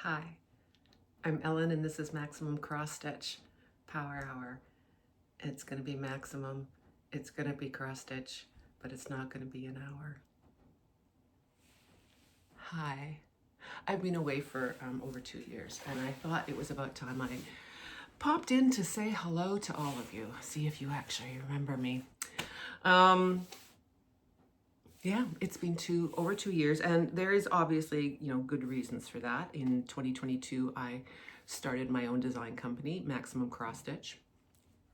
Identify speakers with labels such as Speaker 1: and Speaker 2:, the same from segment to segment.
Speaker 1: Hi, I'm Ellen and this is Maximum Cross Stitch Power Hour. It's going to be maximum, it's going to be cross stitch, but it's not going to be an hour. Hi, I've been away for over 2 years and I thought it was about time I popped in to say hello to all of you, see if you actually remember me. Yeah, it's been over 2 years, and there is obviously, good reasons for that. In 2022, I started my own design company, Maximum Cross Stitch,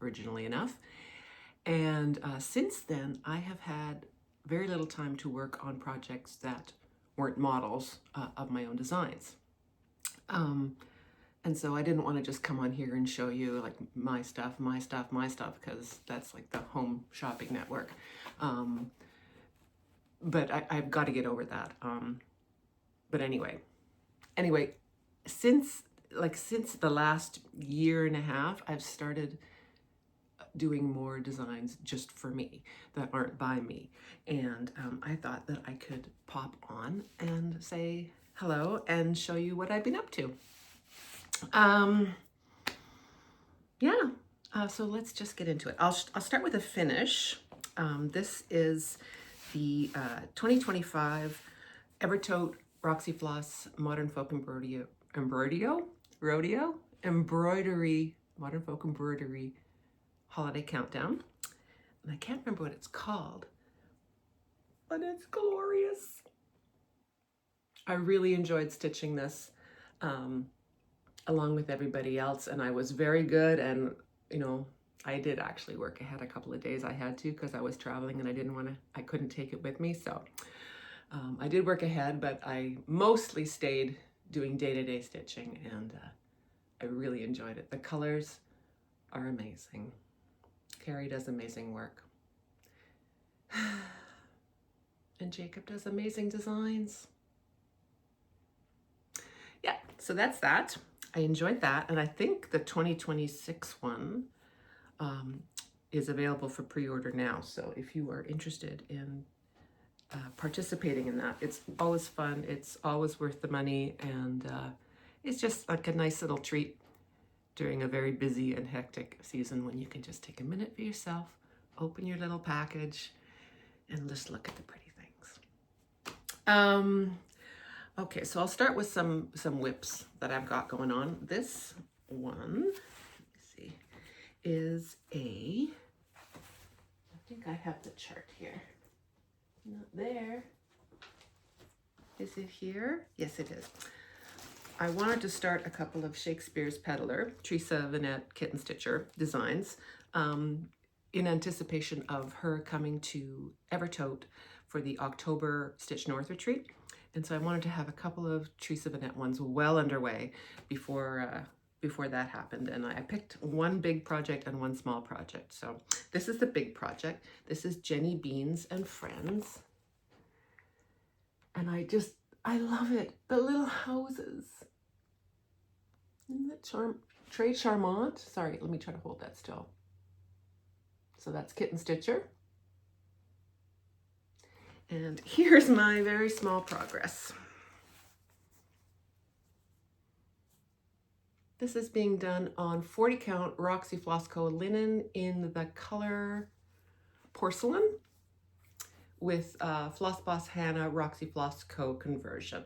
Speaker 1: originally enough. And since then, I have had very little time to work on projects that weren't models of my own designs. And so I didn't want to just come on here and show you like my stuff, because that's like the home shopping network. But I've got to get over that. But anyway, since the last year and a half, I've started doing more designs just for me that aren't by me. And I thought that I could pop on and say hello and show you what I've been up to. So let's just get into it. I'll start with a finish. This is the 2025 Evertote Roxy Floss Modern Folk Embroidery Modern Folk Embroidery Holiday Countdown. And I can't remember what it's called, but it's glorious. I really enjoyed stitching this along with everybody else, and I was very good. And I did actually work ahead a couple of days. I had to because I was traveling and I couldn't take it with me. So I did work ahead, but I mostly stayed doing day-to-day stitching, and I really enjoyed it. The colors are amazing. Carrie does amazing work. And Jacob does amazing designs. Yeah, so that's that. I enjoyed that. And I think the 2026 one is available for pre-order now. So if you are interested in participating in that, it's always fun. It's always worth the money. And it's just like a nice little treat during a very busy and hectic season when you can just take a minute for yourself, open your little package, and just look at the pretty things. Okay, so I'll start with some whips that I've got going on. This one, let me see, is I think I have the chart here. Not there. Is it here? Yes, it is. I wanted to start a couple of Shakespeare's Peddler, Theresa, Venette, Kitten Stitcher designs in anticipation of her coming to Evertote for the October Stitch North retreat. And so I wanted to have a couple of Theresa Venette ones well underway before that happened. And I picked one big project and one small project. So this is the big project. This is Jenny Beans and Friends. And I love it. The little houses. Isn't that très charmant? Sorry, let me try to hold that still. So that's Kitten Stitcher. And here's my very small progress. This is being done on 40 count Roxy Floss Co. linen in the color Porcelain with Floss Boss Hannah Roxy Floss Co. conversion.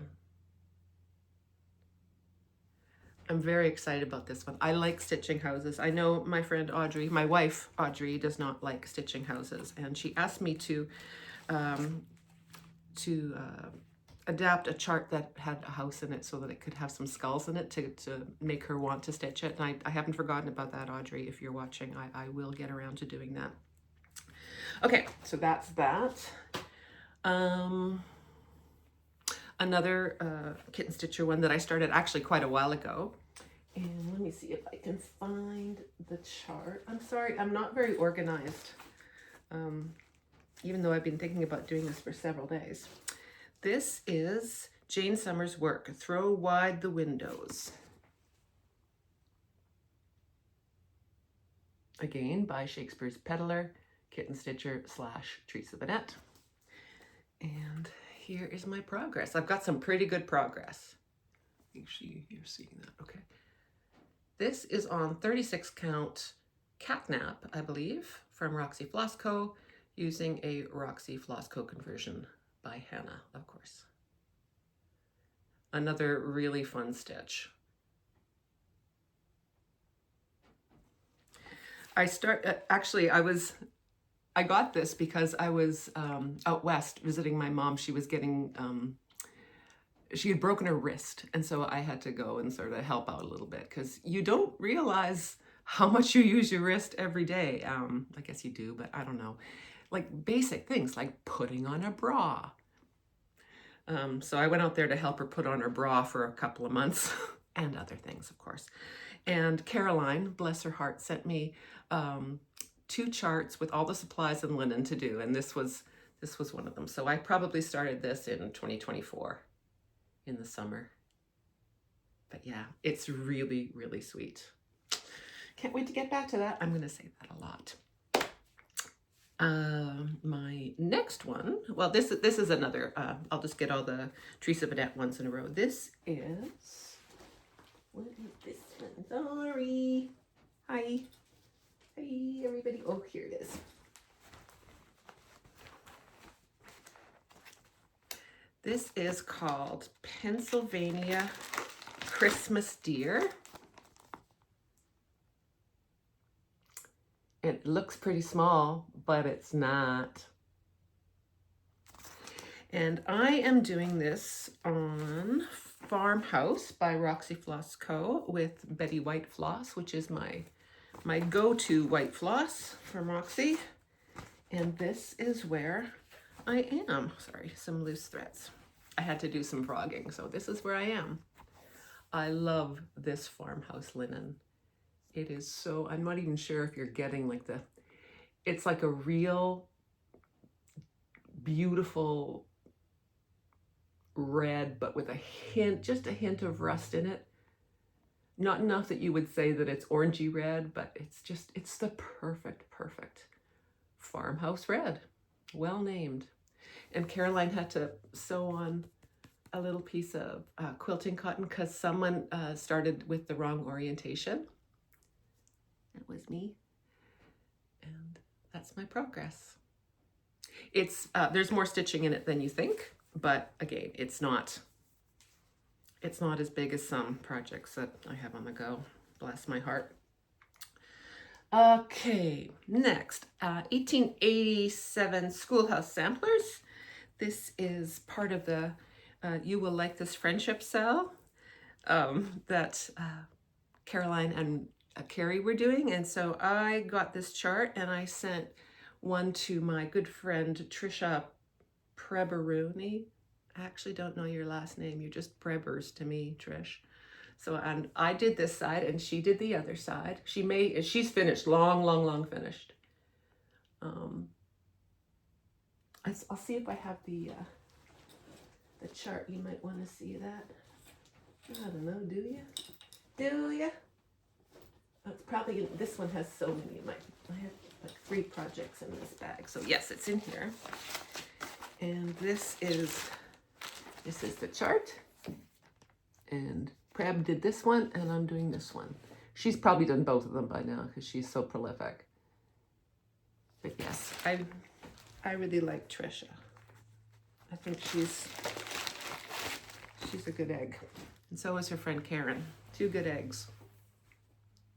Speaker 1: I'm very excited about this one. I like stitching houses. I know my friend Audrey, my wife Audrey, does not like stitching houses, and she asked me to adapt a chart that had a house in it so that it could have some skulls in it to make her want to stitch it. And I haven't forgotten about that, Audrey. If you're watching, I will get around to doing that. Okay, so that's that. Another Kitten Stitcher one that I started actually quite a while ago. And let me see if I can find the chart. I'm sorry, I'm not very organized, even though I've been thinking about doing this for several days. This is Jane Summers' work, Throw Wide the Windows. Again, by Shakespeare's Peddler, Kitten Stitcher / Theresa Venette. And here is my progress. I've got some pretty good progress. you're seeing that, okay. This is on 36 count Catnap, I believe, from Roxy Floss Co. using a Roxy Floss Co. conversion by Hannah, of course. Another really fun stitch. I got this because I was out west visiting my mom. She was getting, she had broken her wrist. And so I had to go and sort of help out a little bit because you don't realize how much you use your wrist every day. I guess you do, but I don't know. Like basic things like putting on a bra. So I went out there to help her put on her bra for a couple of months and other things, of course. And Caroline, bless her heart, sent me 2 charts with all the supplies and linen to do. And this was one of them. So I probably started this in 2024 in the summer. But yeah, it's really, really sweet. Can't wait to get back to that. I'm going to say that a lot. My next one, well, this is another, I'll just get all the Theresa Venette ones in a row. This is, what is this one? Sorry. Hi. Hi, everybody. Oh, here it is. This is called Pennsylvania Christmas Deer. It looks pretty small, but it's not. And I am doing this on Farmhouse by Roxy Floss Co. with Betty White Floss, which is my go-to white floss from Roxy. And this is where I am. Sorry, some loose threads. I had to do some frogging, so this is where I am. I love this Farmhouse linen. It is so, I'm not even sure if you're getting like it's like a real beautiful red, but with just a hint of rust in it. Not enough that you would say that it's orangey red, but it's the perfect farmhouse red. Well named. And Caroline had to sew on a little piece of quilting cotton because someone started with the wrong orientation. That was me. And that's my progress. It's there's more stitching in it than you think, but again, it's not as big as some projects that I have on the go. Bless my heart. Okay, next, 1887 Schoolhouse Samplers. This is part of the You Will Like This Friendship Sale that Caroline and Carrie were doing. And so I got this chart and I sent one to my good friend Trisha Preberuni. I actually don't know your last name. You're just Prebers to me, Trish. So, and I did this side and she did the other side. She's finished, long finished. I'll see if I have the chart. You might want to see that. I don't know, do you? Do you? Oh, it's probably, this one has so many. I have like 3 projects in this bag. So yes, it's in here. And this is the chart. And Preb did this one, and I'm doing this one. She's probably done both of them by now because she's so prolific. But yes, I really like Trisha. I think she's a good egg. And so is her friend Karen. 2 good eggs.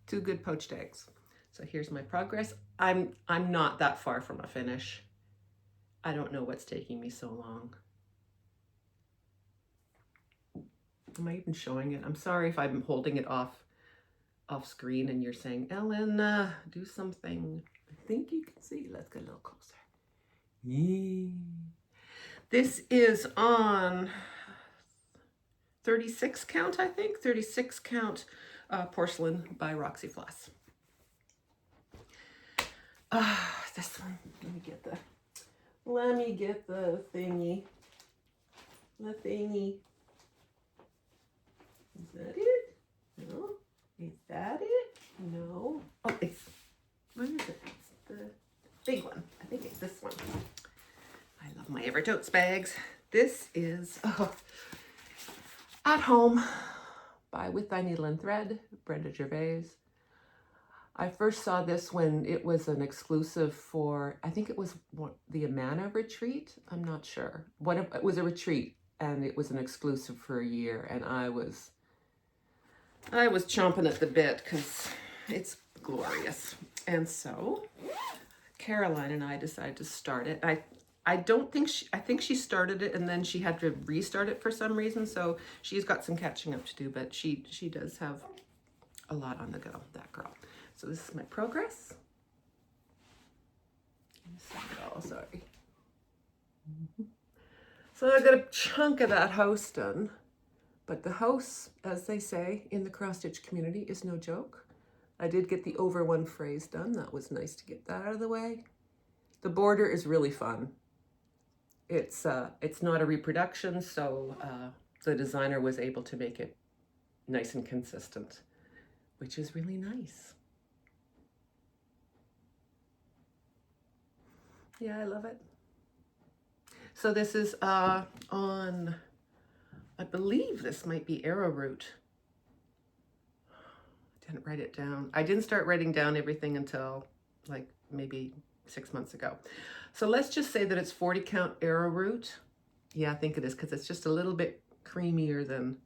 Speaker 1: 2 good poached eggs. So here's my progress. I'm not that far from a finish. I don't know what's taking me so long. Am I even showing it? I'm sorry if I'm holding it off screen and you're saying, Ellen, do something. I think you can see. Let's get a little closer. Yeah. This is on 36 count, I think. 36 count porcelain by Roxy Floss. This one. Let me get the thingy. The thingy. Is that it? No. Is that it? No. Oh, what is it? It's the big one. I think it's this one. I love my Ever Totes bags. This is at home by With Thy Needle and Thread, Brenda Gervais. I first saw this when it was an exclusive for, I think it was the Amana retreat. I'm not sure. It was a retreat, and it was an exclusive for a year, and I was chomping at the bit because it's glorious. And so Caroline and I decided to start it. I think she started it and then she had to restart it for some reason. So she's got some catching up to do, but she does have a lot on the go, that girl. So this is my progress. Sorry. So I got a chunk of that house done, but the house, as they say in the cross stitch community, is no joke. I did get the over one phrase done. That was nice to get that out of the way. The border is really fun. It's not a reproduction, so the designer was able to make it nice and consistent, which is really nice. Yeah, I love it. So this is on, I believe this might be arrowroot. I didn't write it down. I didn't start writing down everything until like maybe 6 months ago. So let's just say that it's 40 count arrowroot. Yeah, I think it is, because it's just a little bit creamier than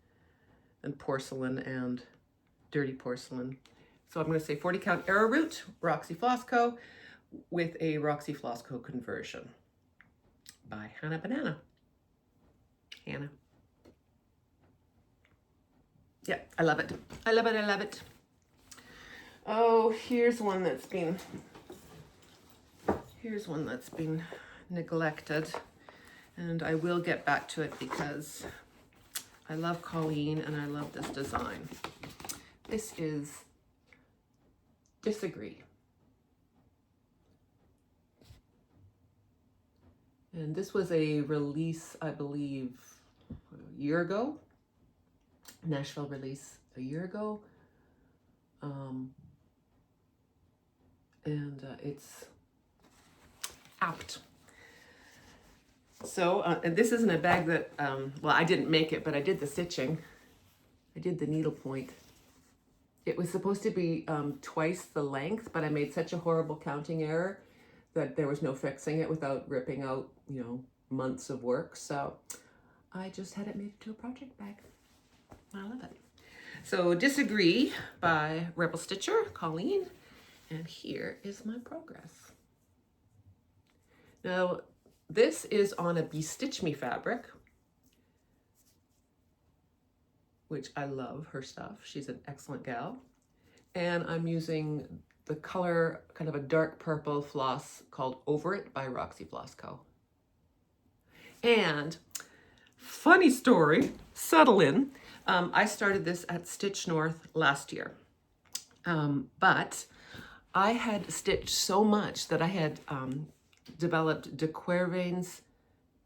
Speaker 1: porcelain and dirty porcelain. So I'm going to say 40 count arrowroot, Roxy Floss Co. with a Roxy Floss Co. conversion by Hannah Banana. Hannah. Yeah, I love it. I love it. I love it. Oh, here's one that's been neglected, and I will get back to it because I love Colleen and I love this design. This is Disagree. And this was a release, I believe, a year ago. Nashville release a year ago. It's apt. So, and this isn't a bag that, well, I didn't make it, but I did the stitching. I did the needle point. It was supposed to be twice the length, but I made such a horrible counting error that there was no fixing it without ripping out, you know, months of work. So I just had it made into a project bag. I love it. So Disagree by Rebel Stitcher, Colleen. And here is my progress. Now, this is on a Bestitch Me fabric, which I love her stuff. She's an excellent gal. And I'm using the color, kind of a dark purple floss called Over It by Roxy Floss Co. And funny story, settle in. I started this at Stitch North last year, but I had stitched so much that I had developed de Quervain's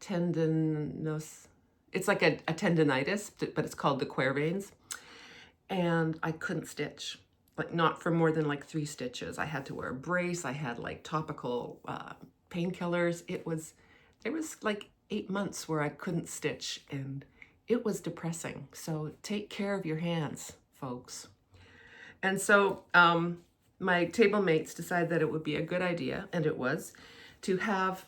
Speaker 1: tendinous. It's like a tendinitis, but it's called de Quervain's, and I couldn't stitch, like not for more than like 3 stitches. I had to wear a brace. I had like topical painkillers. There was like 8 months where I couldn't stitch, and it was depressing. So take care of your hands, folks. And so my table mates decided that it would be a good idea, and it was, to have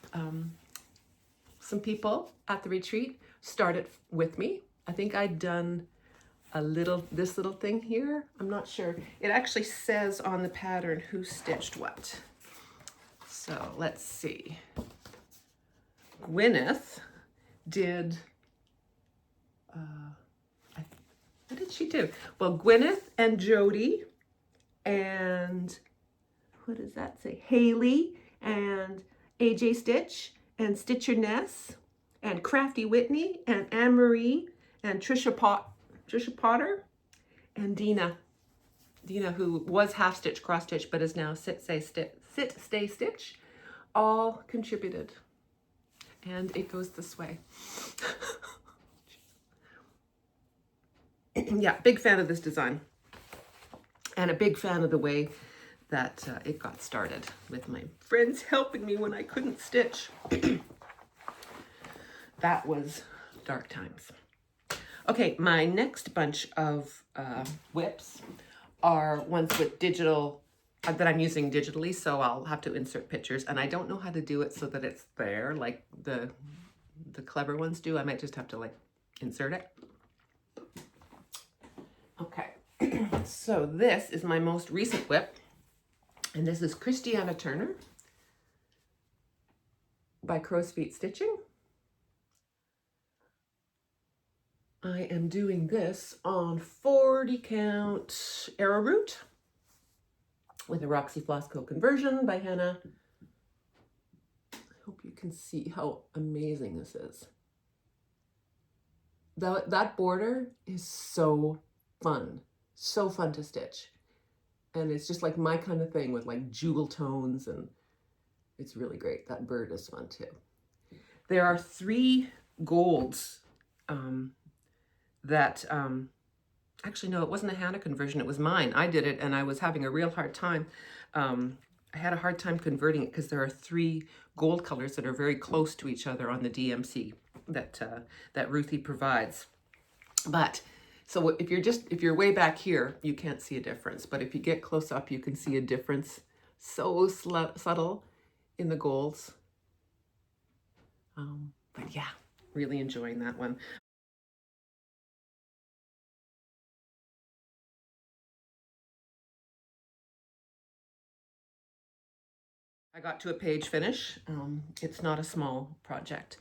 Speaker 1: some people at the retreat start it with me. I think I'd done this little thing here. I'm not sure. It actually says on the pattern who stitched what. So let's see. Gwyneth did, what did she do? Well, Gwyneth and Jody and, what does that say? Haley and AJ Stitch and Stitcher Ness and Crafty Whitney and Anne-Marie and Trisha Potter and Dina, who was half stitch, cross stitch, but is now sit, stay, stitch, all contributed. And it goes this way. Yeah, big fan of this design. And a big fan of the way that it got started, with my friends helping me when I couldn't stitch. That was dark times. Okay, my next bunch of whips are ones with digital, that I'm using digitally, so I'll have to insert pictures, and I don't know how to do it so that it's there like the clever ones do. I might just have to like insert it. Okay, so this is my most recent whip, and this is Christiana Turner by Crow's Feet Stitching. I am doing this on 40 count arrowroot with a Roxy Floss co-conversion by Hannah. I hope you can see how amazing this is. That border is so fun to stitch. And it's just like my kind of thing with like jewel tones, and it's really great. That bird is fun too. There are 3 golds that, actually no, it wasn't a Hannah conversion, it was mine. I did it and I was having a real hard time. I had a hard time converting it because there are 3 gold colors that are very close to each other on the DMC that Ruthie provides. But so if you're way back here, you can't see a difference. But if you get close up, you can see a difference. So subtle in the golds. But yeah, really enjoying that one. I got to a page finish. It's not a small project.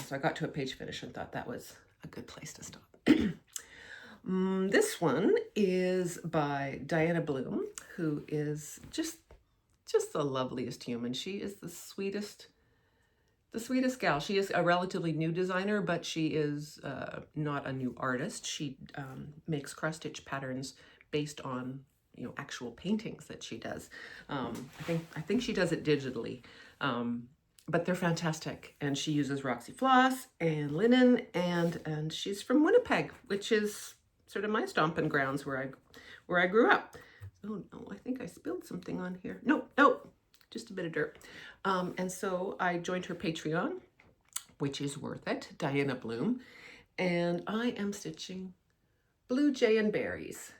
Speaker 1: So I got to a page finish and thought that was a good place to stop. This one is by Diana Bloom, who is just the loveliest human. She is the sweetest gal. She is a relatively new designer, but she is not a new artist. She makes cross stitch patterns based on actual paintings that she does. I think she does it digitally, but they're fantastic. And she uses Roxy Floss and linen, and she's from Winnipeg, which is sort of my stomping grounds where I grew up. Oh no, I think I spilled something on here. Nope, just a bit of dirt. And so I joined her Patreon, which is worth it, Diana Bloom, and I am stitching Blue Jay and Berries.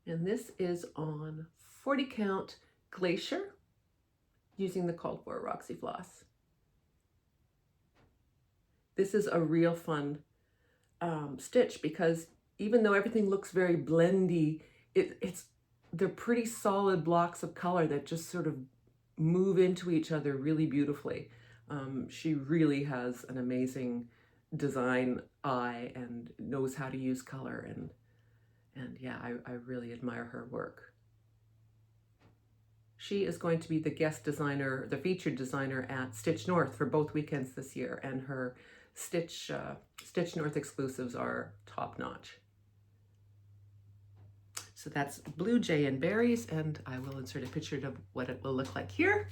Speaker 1: And this is on 40 count Glacier using the called for Roxy Floss. This is a real fun stitch because even though everything looks very blendy, they're pretty solid blocks of color that just sort of move into each other really beautifully. She really has an amazing design eye and knows how to use color, and yeah, I really admire her work. She is going to be the guest designer, the featured designer at Stitch North for both weekends this year, and her Stitch North exclusives are top notch. So that's Blue Jay and Berries, and I will insert a picture of what it will look like here.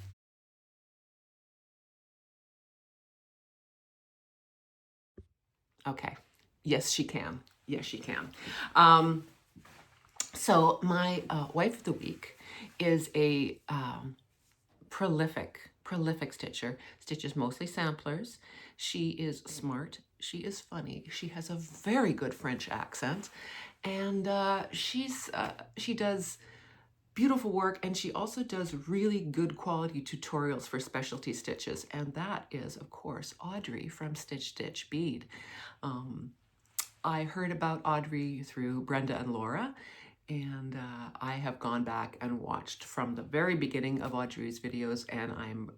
Speaker 1: Okay, yes she can. Yes she can. So my wife of the week is a prolific stitcher, stitches mostly samplers. She is smart, she is funny, she has a very good French accent, and she does beautiful work, and she also does really good quality tutorials for specialty stitches, and that is of course Audrey from Stitch Stitch Bead. I heard about Audrey through Brenda and Laura, and I have gone back and watched from the very beginning of Audrey's videos, and I'm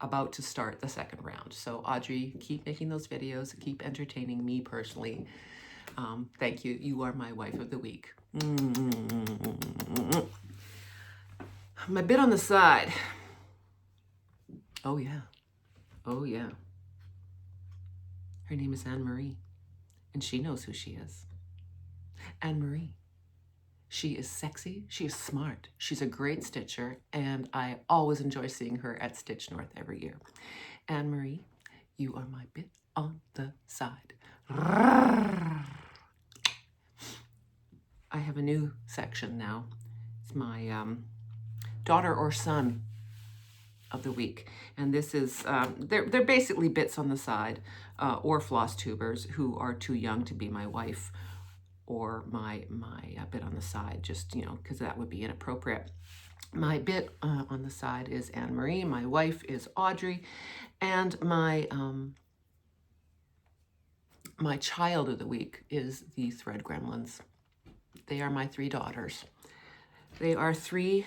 Speaker 1: about to start the second round. So Audrey, keep making those videos, keep entertaining me personally. Thank you. You are my wife of the week. My bit on the side. Oh yeah. Oh yeah. Her name is Anne-Marie, and she knows who she is. Anne-Marie. She is sexy, she is smart, she's a great stitcher, and I always enjoy seeing her at Stitch North every year. Anne-Marie, you are my bit on the side. I have a new section now. It's my daughter or son. of the week. And this is, they're basically bits on the side, or floss tubers who are too young to be my wife or my bit on the side, just, you know, because that would be inappropriate. My bit on the side is Anne-Marie, my wife is Audrey, and my my child of the week is the Thread Gremlins. They are my 3 daughters. They are three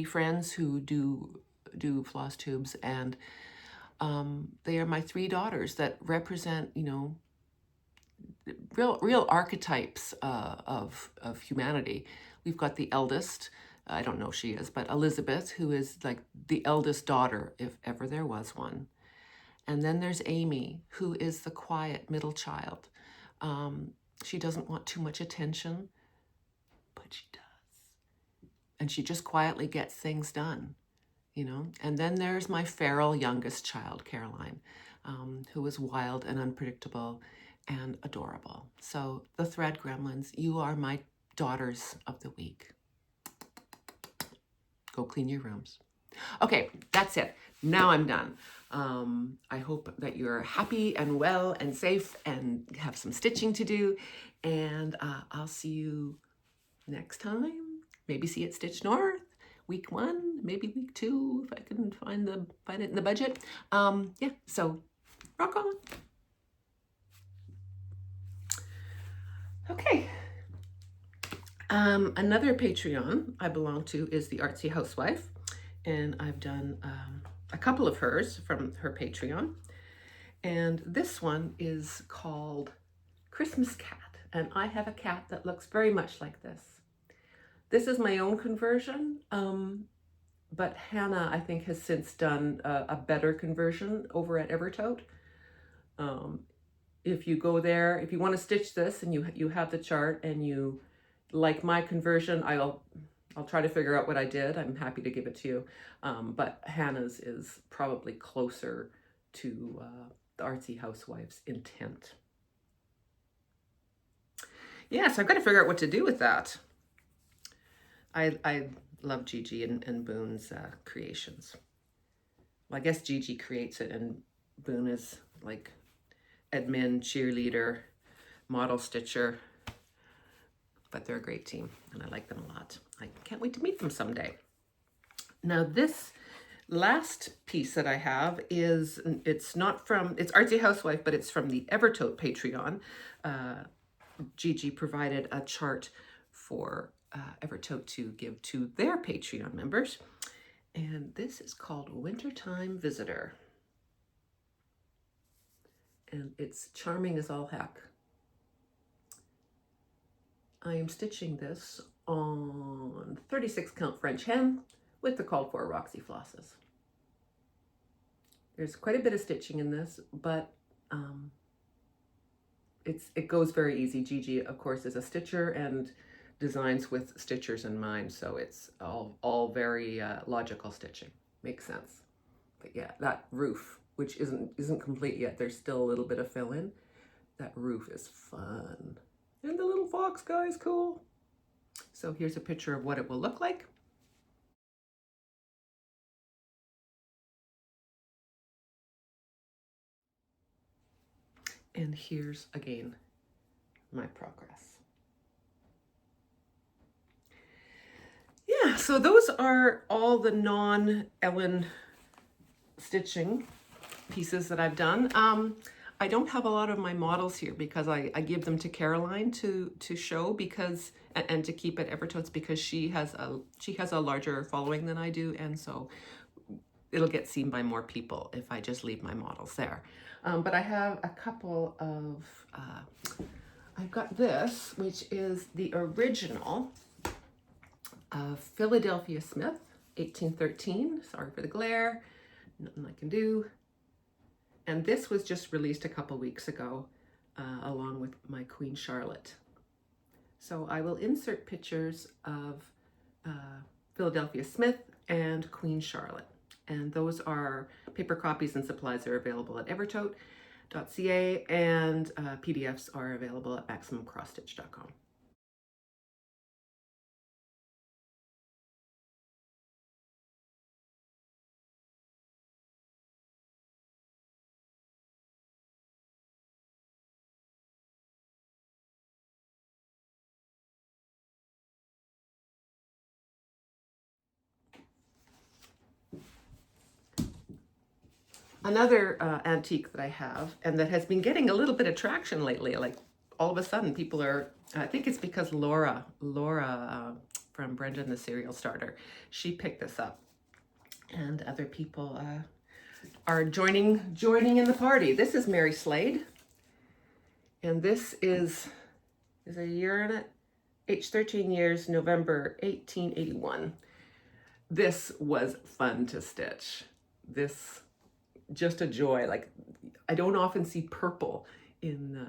Speaker 1: friends who do floss tubes, and they are my 3 daughters that represent, you know, real archetypes of humanity. We've got the eldest, I don't know if she is, but Elizabeth, who is like the eldest daughter, if ever there was one. And then there's Amy, who is the quiet middle child. She doesn't want too much attention, but she does. And she just quietly gets things done, you know. And then there's my feral youngest child, Caroline, who is wild and unpredictable and adorable. So the Thread Gremlins, you are my daughters of the week. Go clean your rooms. Okay, that's it. Now I'm done. I hope that you're happy and well and safe and have some stitching to do. And I'll see you next time. Maybe see it Stitch North, week 1, maybe week 2, if I can find it in the budget. Yeah, so rock on. Okay. Another Patreon I belong to is the Artsy Housewife, and I've done a couple of hers from her Patreon. And this one is called Christmas Cat, and I have a cat that looks very much like this. This is my own conversion, but Hannah, I think, has since done a better conversion over at Evertote. If you go there, if you want to stitch this and you have the chart and you like my conversion, I'll try to figure out what I did. I'm happy to give it to you. But Hannah's is probably closer to the Artsy Housewife's intent. Yeah, so I've got to figure out what to do with that. I love Gigi and Boone's creations. Well, I guess Gigi creates it and Boone is like admin, cheerleader, model stitcher. But they're a great team and I like them a lot. I can't wait to meet them someday. Now this last piece that I have is, it's Artsy Housewife, but it's from the Evertote Patreon. Gigi provided a chart for Evertote to give to their Patreon members. And this is called Wintertime Visitor. And it's charming as all heck. I am stitching this on 36 count French hem with the called for Roxy flosses. There's quite a bit of stitching in this, but it goes very easy. Gigi, of course, is a stitcher and designs with stitchers in mind, so it's all very logical stitching. Makes sense. But yeah, that roof, which isn't complete yet, there's still a little bit of fill in. That roof is fun. And the little fox guy is cool. So here's a picture of what it will look like. And here's again my progress. Yeah, so those are all the non-Ellen stitching pieces that I've done. I don't have a lot of my models here because I give them to Caroline to show, because and to keep at Evertotes, because she has a larger following than I do, and so it'll get seen by more people if I just leave my models there. But I have a couple of I've got this, which is the original Philadelphia Smith, 1813. Sorry for the glare, nothing I can do. And this was just released a couple weeks ago, along with my Queen Charlotte. So I will insert pictures of Philadelphia Smith and Queen Charlotte. And those are paper copies and supplies are available at evertote.ca, and PDFs are available at maximumcrossstitch.com. Another antique that I have, and that has been getting a little bit of traction lately, like all of a sudden people are, I think it's because Laura from Brendan the Serial Starter, she picked this up, and other people are joining in the party. This is Mary Slade, and this is a year in it, age 13 years, November 1881. This was fun to stitch. This, just a joy. Like, I don't often see purple in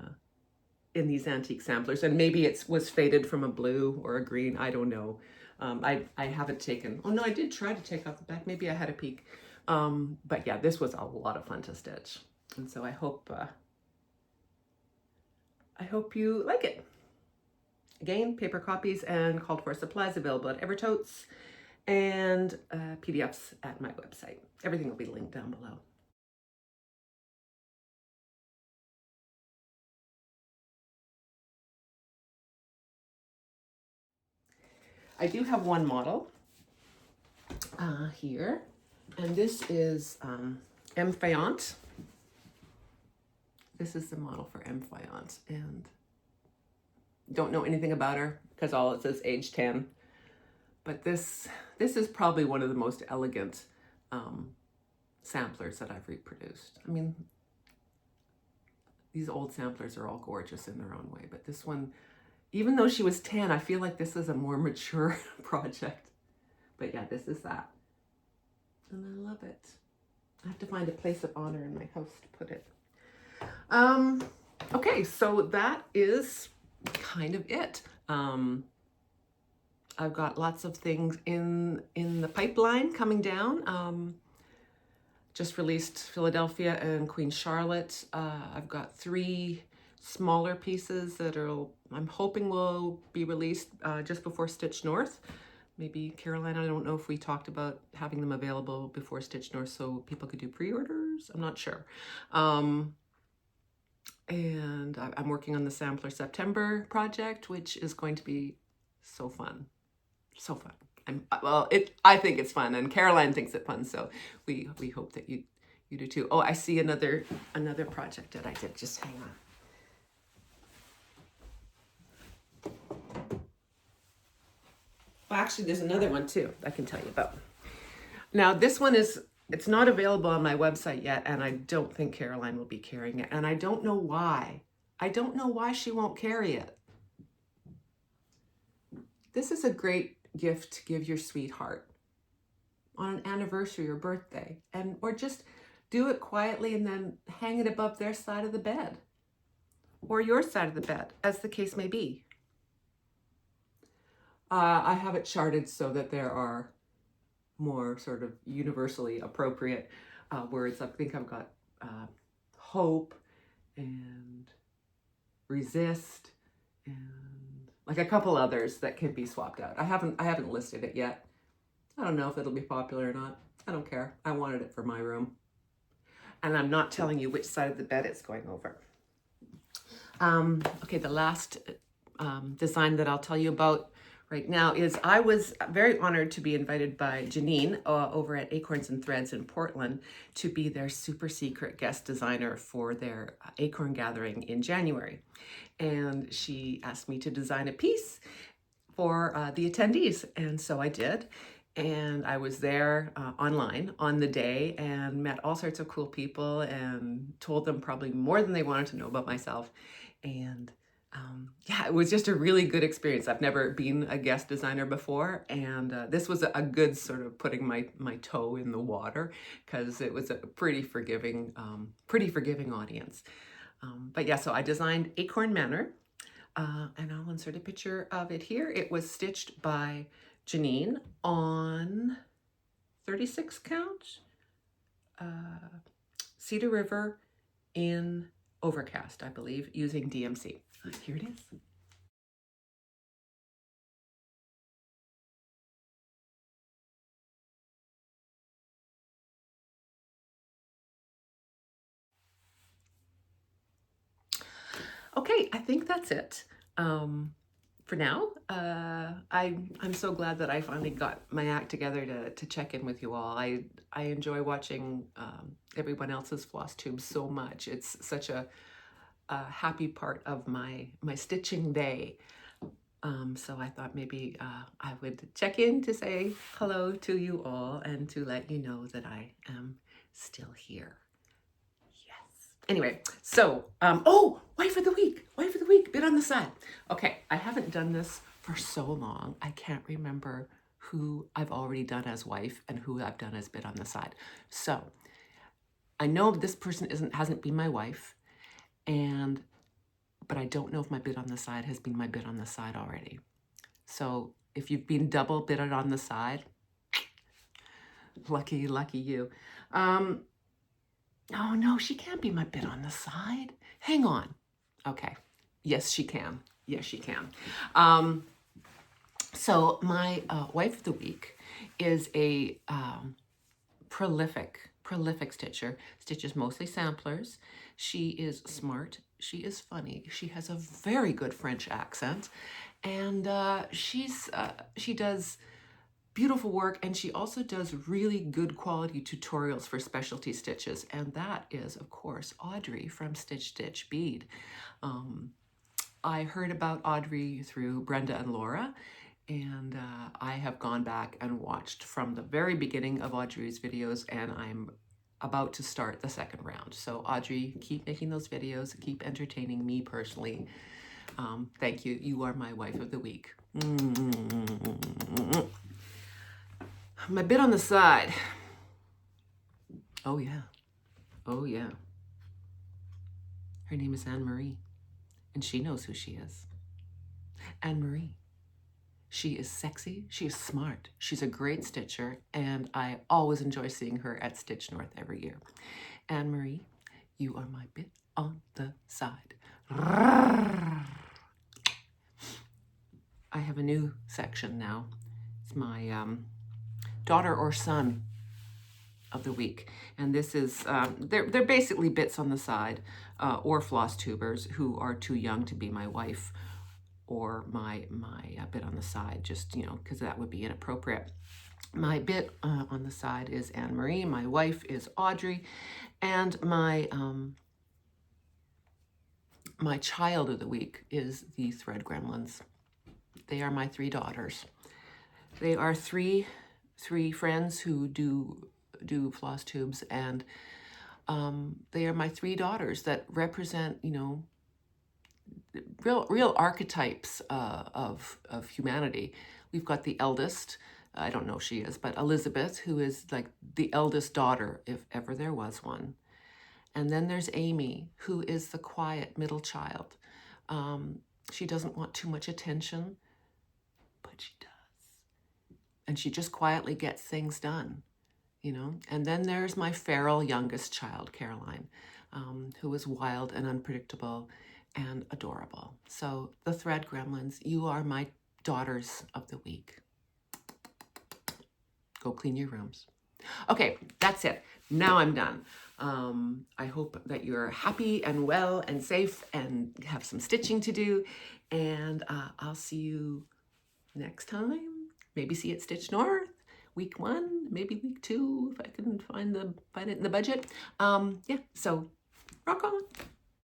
Speaker 1: these antique samplers, and maybe it was faded from a blue or a green, I don't know. I haven't taken, oh no, I did try to take off the back, maybe I had a peek. But yeah, this was a lot of fun to stitch, and so I hope you like it. Again, paper copies and called for supplies available at Evertotes, and PDFs at my website. Everything will be linked down below. I do have one model here, and this is M. Fayant. This is the model for M. Fayant, and don't know anything about her because all it says age 10. But this is probably one of the most elegant samplers that I've reproduced. I mean, these old samplers are all gorgeous in their own way, but this one, even though she was 10, I feel like this is a more mature project. But yeah, this is that. And I love it. I have to find a place of honor in my house to put it. Okay, so that is kind of it. I've got lots of things in the pipeline coming down. Just released Philadelphia and Queen Charlotte. I've got 3 smaller pieces that I'm hoping will be released just before Stitch North. Maybe Caroline, I don't know if we talked about having them available before Stitch North so people could do pre-orders. I'm not sure. And I'm working on the Sampler September project, which is going to be so fun. So fun. I think it's fun, and Caroline thinks it's fun, so we hope that you do too. Oh, I see another project that I did. Just hang on. Well, actually, there's another one too I can tell you about. Now, this one it's not available on my website yet, and I don't think Caroline will be carrying it, and I don't know why. I don't know why she won't carry it. This is a great gift to give your sweetheart on an anniversary or birthday, or just do it quietly and then hang it above their side of the bed or your side of the bed, as the case may be. I have it charted so that there are more sort of universally appropriate words. I think I've got hope and resist and like a couple others that can be swapped out. I haven't listed it yet. I don't know if it'll be popular or not. I don't care. I wanted it for my room. And I'm not telling you which side of the bed it's going over. Okay, the last design that I'll tell you about right now is I was very honored to be invited by Janine over at Acorns and Threads in Portland to be their super secret guest designer for their Acorn gathering in January. And she asked me to design a piece for the attendees, and so I did. And I was there online on the day and met all sorts of cool people and told them probably more than they wanted to know about myself. And yeah, it was just a really good experience. I've never been a guest designer before, and this was a good sort of putting my toe in the water, because it was a pretty forgiving audience. But yeah, so I designed Acorn Manor, and I'll insert a picture of it here. It was stitched by Janine on 36 count, Cedar River in Overcast, I believe, using DMC. Here it is. Okay, I think that's it. for now, I'm so glad that I finally got my act together to check in with you all. I enjoy watching everyone else's floss tubes so much. It's such a happy part of my stitching day. So I thought maybe I would check in to say hello to you all and to let you know that I am still here. Yes. Anyway, so, oh, wife of the week, bit on the side. Okay, I haven't done this for so long. I can't remember who I've already done as wife and who I've done as bit on the side. So I know this person hasn't been my wife, but I don't know if my bit on the side has been my bit on the side already. So if you've been double bitted on the side, lucky you. Oh no, she can't be my bit on the side. Hang on. Okay. Yes, she can. Yes, she can. So my wife of the week is a prolific stitcher, stitches mostly samplers. She is smart. She is funny. She has a very good French accent, and she does beautiful work, and she also does really good quality tutorials for specialty stitches, and that is, of course, Audrey from Stitch Stitch Bead. I heard about Audrey through Brenda and Laura, and I have gone back and watched from the very beginning of Audrey's videos, and I'm about to start the second round. So Audrey, keep making those videos, keep entertaining me personally. Thank you. You are my wife of the week. My bit on the side. Oh yeah. Oh yeah. Her name is Anne-Marie, and she knows who she is. Anne-Marie. She is sexy, she is smart, she's a great stitcher, and I always enjoy seeing her at Stitch North every year. Anne-Marie, you are my bit on the side. I have a new section now. It's my daughter or son of the week, and this is they're basically bits on the side or floss tubers who are too young to be my wife or my bit on the side, just, you know, because that would be inappropriate. My bit on the side is Anne-Marie, my wife is Audrey, and my my child of the week is the Thread Gremlins. They are my 3 daughters. They are three friends who do floss tubes, and they are my 3 daughters that represent, you know, real archetypes of humanity. We've got the eldest, I don't know if she is, but Elizabeth, who is like the eldest daughter, if ever there was one. And then there's Amy, who is the quiet middle child. She doesn't want too much attention, but she does. And she just quietly gets things done, you know. And then there's my feral youngest child, Caroline, who is wild and unpredictable and adorable. So the Thread Gremlins, you are my daughters of the week. Go clean your rooms. Okay, that's it. Now I'm done. I hope that you're happy and well and safe and have some stitching to do. And I'll see you next time. Maybe see you at Stitch North, week 1, maybe week 2, if I can find it in the budget. Yeah, so rock on.